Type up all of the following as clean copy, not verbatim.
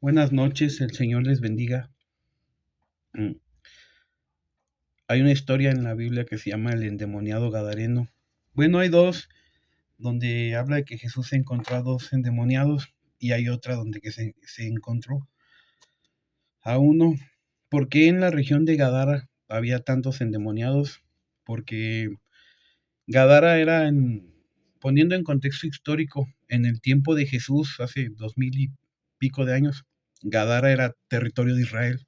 Buenas noches, el Señor les bendiga. Hay una historia en la Biblia que se llama el endemoniado gadareno. Bueno, hay dos, donde habla de que Jesús se encontró a dos endemoniados y hay otra donde que se encontró a uno. ¿Por qué en la región de Gadara había tantos endemoniados? Porque Gadara era, poniendo en contexto histórico, en el tiempo de Jesús, hace 2000 y pico de años, Gadara era territorio de Israel.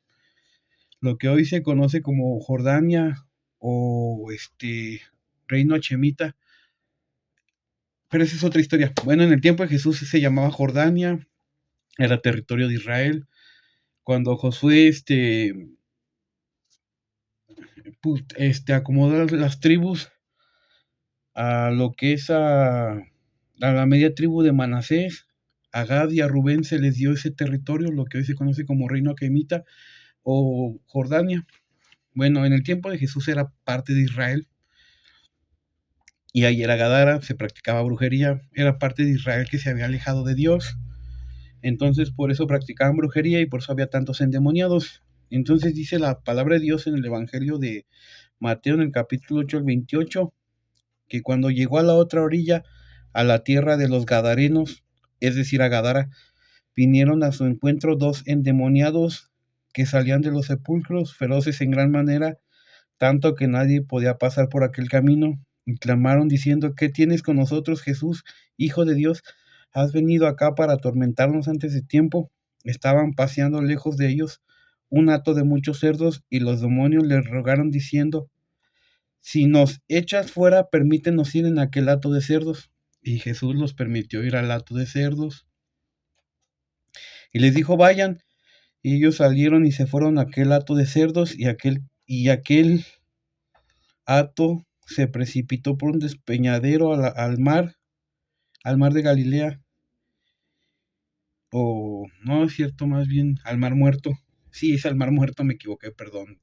Lo que hoy se conoce como Jordania o Reino Hachemita, pero esa es otra historia. Bueno, en el tiempo de Jesús se llamaba Jordania, era territorio de Israel. Cuando Josué acomodó las tribus a lo que es a la media tribu de Manasés, a Gad y a Rubén se les dio ese territorio, lo que hoy se conoce como Reino Hachemita o Jordania. Bueno, en el tiempo de Jesús era parte de Israel. Y ahí era Gadara, se practicaba brujería, era parte de Israel que se había alejado de Dios. Entonces por eso practicaban brujería y por eso había tantos endemoniados. Entonces dice la palabra de Dios en el Evangelio de Mateo en el capítulo 8 al 28, que cuando llegó a la otra orilla, a la tierra de los Gadarenos, es decir, a Gadara, vinieron a su encuentro dos endemoniados que salían de los sepulcros, feroces en gran manera, tanto que nadie podía pasar por aquel camino, y clamaron diciendo: ¿Qué tienes con nosotros, Jesús, Hijo de Dios? ¿Has venido acá para atormentarnos antes de tiempo? Estaban paseando lejos de ellos un hato de muchos cerdos, y los demonios les rogaron diciendo: Si nos echas fuera, permítenos ir en aquel hato de cerdos. Y Jesús los permitió ir al hato de cerdos, y les dijo: Vayan. Y ellos salieron y se fueron a aquel hato de cerdos, y aquel hato se precipitó por un despeñadero al mar de Galilea, o no es cierto, más bien al mar muerto. Sí, es al mar muerto, me equivoqué, perdón,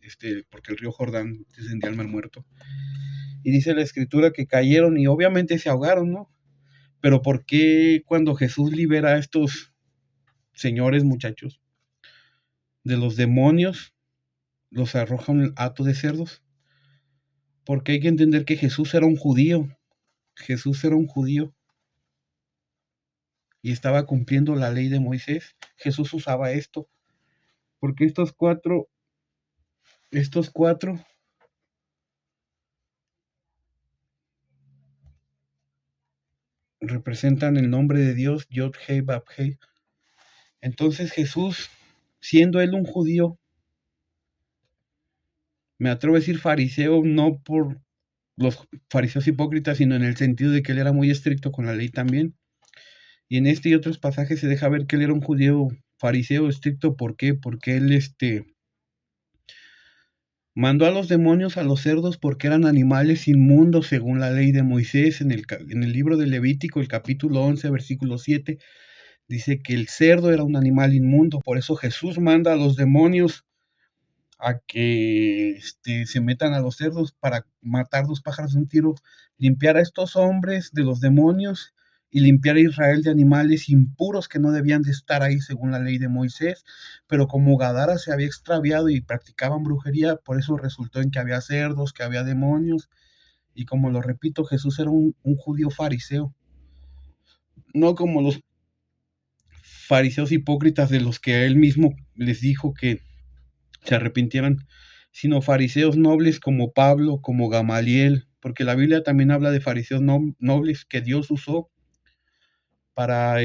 porque el río Jordán descendía al mar muerto. Y dice la escritura que cayeron y obviamente se ahogaron, ¿no? Pero ¿por qué cuando Jesús libera a estos señores, muchachos, de los demonios, los arroja un hato de cerdos? Porque hay que entender que Jesús era un judío. Jesús era un judío y estaba cumpliendo la ley de Moisés. Jesús usaba esto, porque estos cuatro representan el nombre de Dios, Yod Hei Bab Hei. Entonces Jesús, siendo él un judío, me atrevo a decir fariseo, no por los fariseos hipócritas, sino en el sentido de que él era muy estricto con la ley también. Y en este y otros pasajes se deja ver que él era un judío fariseo estricto. ¿Por qué? Porque él mandó a los demonios a los cerdos porque eran animales inmundos según la ley de Moisés. En el libro de Levítico, el capítulo 11, versículo 7, dice que el cerdo era un animal inmundo. Por eso Jesús manda a los demonios a que se metan a los cerdos para matar dos pájaros de un tiro, limpiar a estos hombres de los demonios y limpiar a Israel de animales impuros que no debían de estar ahí según la ley de Moisés. Pero como Gadara se había extraviado y practicaban brujería, por eso resultó en que había cerdos, que había demonios. Y como lo repito, Jesús era un judío fariseo, no como los fariseos hipócritas de los que él mismo les dijo que se arrepintieran, sino fariseos nobles como Pablo, como Gamaliel, porque la Biblia también habla de fariseos nobles que Dios usó para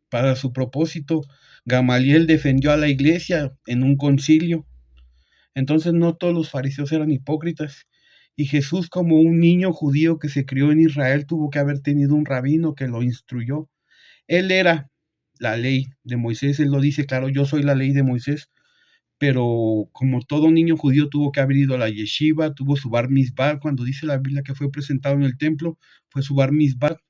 para su propósito. Gamaliel defendió a la iglesia en un concilio. Entonces no todos los fariseos eran hipócritas. Y Jesús, como un niño judío que se crió en Israel, tuvo que haber tenido un rabino que lo instruyó. Él era la ley de Moisés, él lo dice claro: yo soy la ley de Moisés. Pero como todo niño judío tuvo que haber ido a la yeshiva, tuvo su bar mitzvah. Cuando dice la Biblia que fue presentado en el templo, fue su bar mitzvah.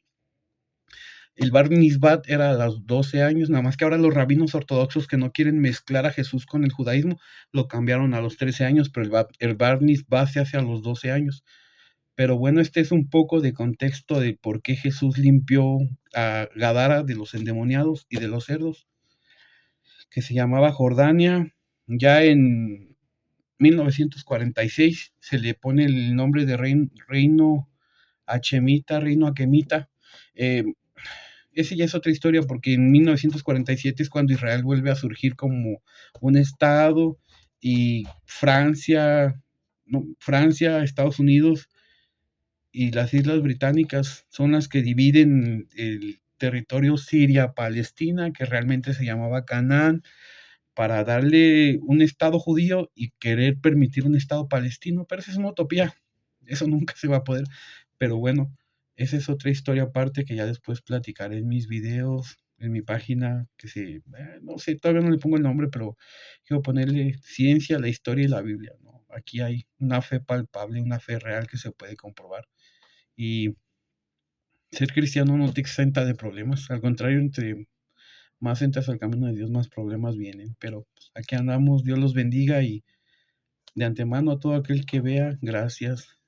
El bar mitzvah era a los 12 años, nada más que ahora los rabinos ortodoxos que no quieren mezclar a Jesús con el judaísmo, lo cambiaron a los 13 años, pero el bar mitzvah se hace a los 12 años. Pero bueno, este es un poco de contexto de por qué Jesús limpió a Gadara de los endemoniados y de los cerdos, que se llamaba Jordania. Ya en 1946 se le pone el nombre de reino Hachemita, reino Akemita. Eh, Esa ya es otra historia porque en 1947 es cuando Israel vuelve a surgir como un estado y Francia, no, Francia, Estados Unidos y las Islas Británicas son las que dividen el territorio Siria-Palestina, que realmente se llamaba Canaán, para darle un estado judío y querer permitir un estado palestino, pero esa es una utopía, eso nunca se va a poder. Pero bueno, esa es otra historia aparte que ya después platicaré en mis videos, en mi página, no sé, todavía no le pongo el nombre, pero quiero ponerle ciencia, la historia y la Biblia, ¿no? Aquí hay una fe palpable, una fe real que se puede comprobar. Y ser cristiano no te exenta de problemas, al contrario, entre más entras al camino de Dios, más problemas vienen. Pero pues, aquí andamos, Dios los bendiga y de antemano a todo aquel que vea, gracias.